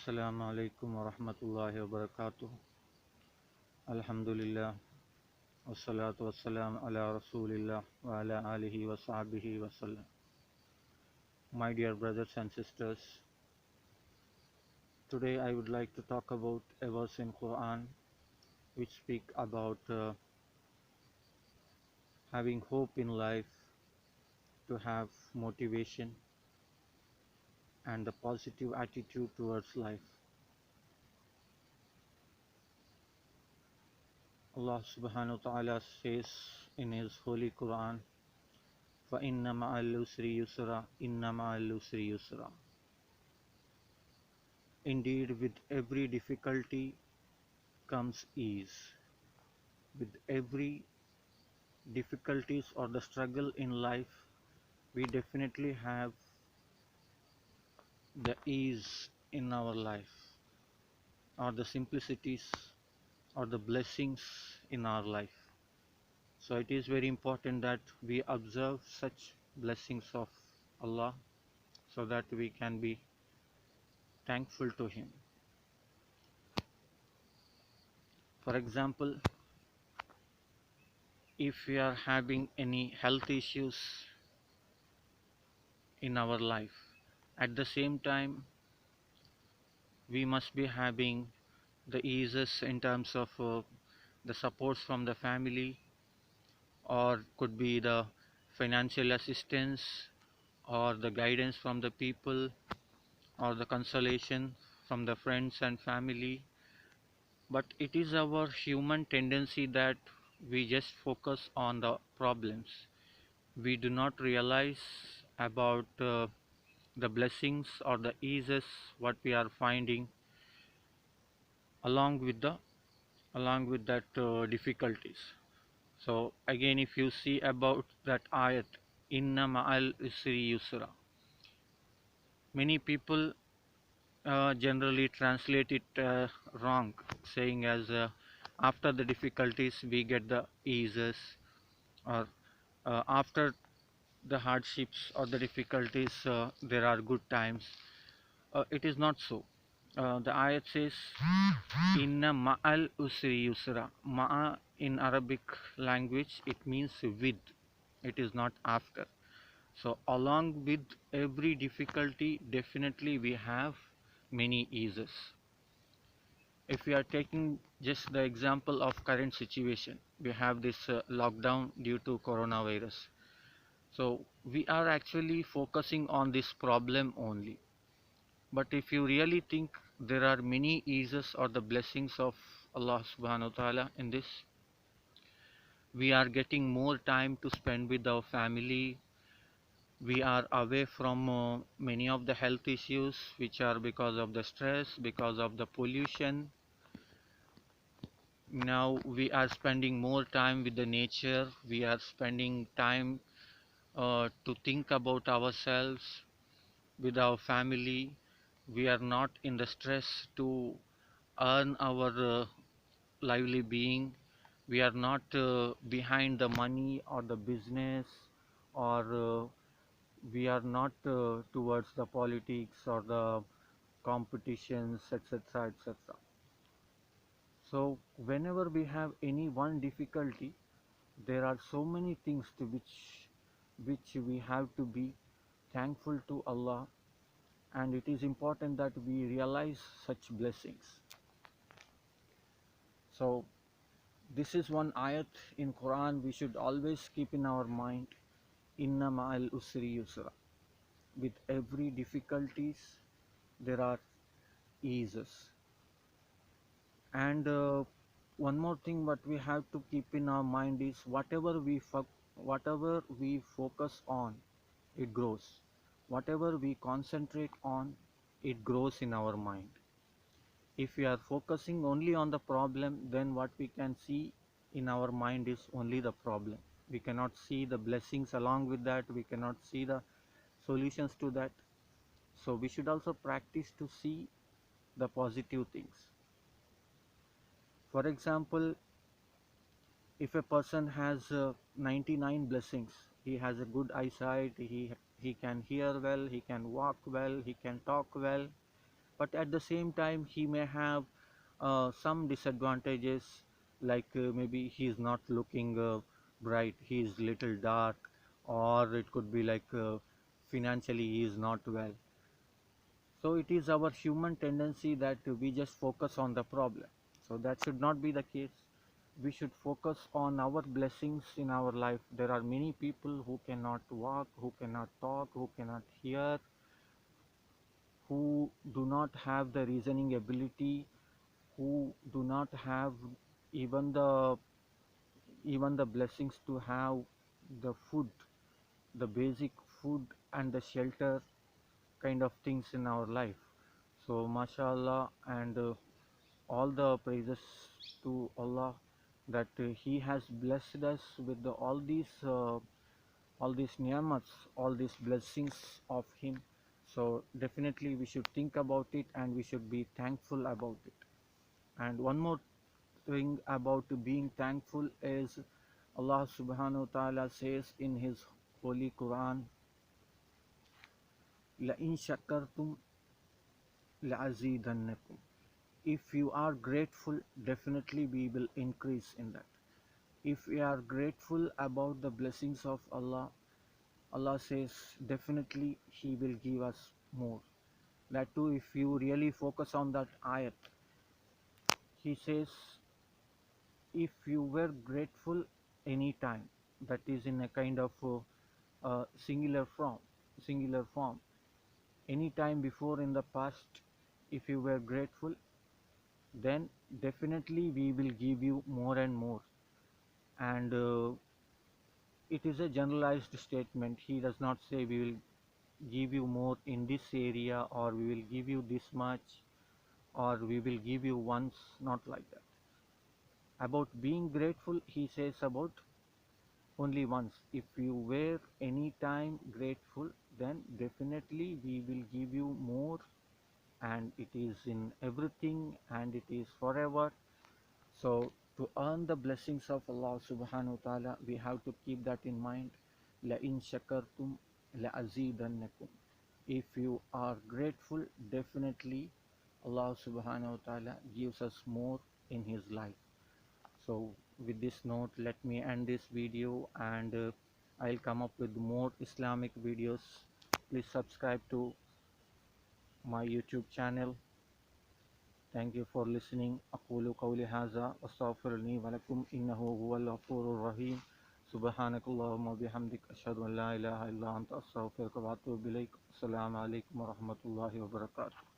Assalamu alaikum wa rahmatullahi wa barakatuh. Alhamdulillah. Wassalatu wassalam ala rasulillah wa ala alihi wa sahbihi wa sallam. My dear brothers and sisters, today I would like to talk about a verse in Quran which speak about having hope in life, to have motivation and the positive attitude towards life. Allah subhanahu wa ta'ala says in his holy Quran, فَإِنَّ مَعَ الْعُسْرِ يُسْرًا إِنَّ مَعَ الْعُسْرِ يُسْرًا. Indeed, with every difficulty comes ease. With every difficulties or the struggle in life, we definitely have the ease in our life, or the simplicities or the blessings in our life. So it is very important that we observe such blessings of Allah so that we can be thankful to Him. For example, if we are having any health issues in our life, at the same time we must be having the eases in terms of the supports from the family, or could be the financial assistance, or the guidance from the people, or the consolation from the friends and family. But it is our human tendency that we just focus on the problems. We do not realize about the blessings or the eases what we are finding along with the along with that difficulties. So again, if you see about that ayat, inna ma'al usri yusra, many people generally translate it wrong, saying as after the difficulties we get the eases, or after the hardships or the difficulties there are good times. It is not so. The ayat says inna ma'al usri yusra. Ma'a in Arabic language it means with, it is not after. So along with every difficulty definitely we have many eases. If we are taking just the example of current situation, we have this lockdown due to coronavirus. So we are actually focusing on this problem only. But if you really think, there are many eases or the blessings of Allah subhanahu wa ta'ala in this. We are getting more time to spend with our family. We are away from many of the health issues which are because of the stress, because of the pollution. Now we are spending more time with the nature. We are spending time to think about ourselves, with our family. We are not in the stress to earn our lively being. We are not behind the money or the business, or we are not towards the politics or the competitions, etc., etc. So whenever we have any one difficulty, there are so many things to which we have to be thankful to Allah, and it is important that we realize such blessings. So this is one ayat in Quran we should always keep in our mind. Inna ma'al usri yusra. With every difficulties there are eases. And one more thing what we have to keep in our mind is whatever we focus on, it grows. Whatever we concentrate on, it grows in our mind. If we are focusing only on the problem, then what we can see in our mind is only the problem. We cannot see the blessings along with that. We cannot see the solutions to that. So we should also practice to see the positive things. For example, if a person has 99 blessings, he has a good eyesight, he can hear well, he can walk well, he can talk well, but at the same time he may have some disadvantages, like maybe he is not looking bright, he is little dark, or it could be like financially he is not well. So it is our human tendency that we just focus on the problem. So that should not be the case. We should focus on our blessings in our life. There are many people who cannot walk, who cannot talk, who cannot hear, who do not have the reasoning ability, who do not have even the even the blessings to have the food, the basic food and the shelter kind of things in our life. So mashallah, and all the praises to Allah that He has blessed us with all these ni'mats, all these blessings of Him. So definitely we should think about it and we should be thankful about it. And one more thing about being thankful is Allah subhanahu wa ta'ala says in His Holy Quran, لَإِن شَكَرْتُمْ لَأَزِيدَنَّكُمْ. If you are grateful, definitely we will increase in that. If we are grateful about the blessings of Allah, Allah says definitely He will give us more. That too, if you really focus on that ayat, He says, if you were grateful anytime, that is in a kind of singular form, anytime before in the past, if you were grateful, then definitely we will give you more and more. And it is a generalized statement. He does not say we will give you more in this area, or we will give you this much, or we will give you once, not like that. About being grateful, he says about only once. If you were any time grateful, then definitely we will give you more, and it is in everything and it is forever. So to earn the blessings of Allah subhanahu wa ta'ala, we have to keep that in mind. La in shakartum la azidannakum. If you are grateful, definitely Allah subhanahu wa ta'ala gives us more in his life. So with this note, let me end this video, and I'll come up with more Islamic videos. Please subscribe to my YouTube channel. Thank you for listening. أقول قولي هذا واستغفر لي ولكم إنه هو الغفور الرحيم. سبحانك اللهم وبحمدك أشهد أن لا إله إلا أنت أستغفرك وأتوب إليك. السلام عليكم ورحمة الله وبركاته.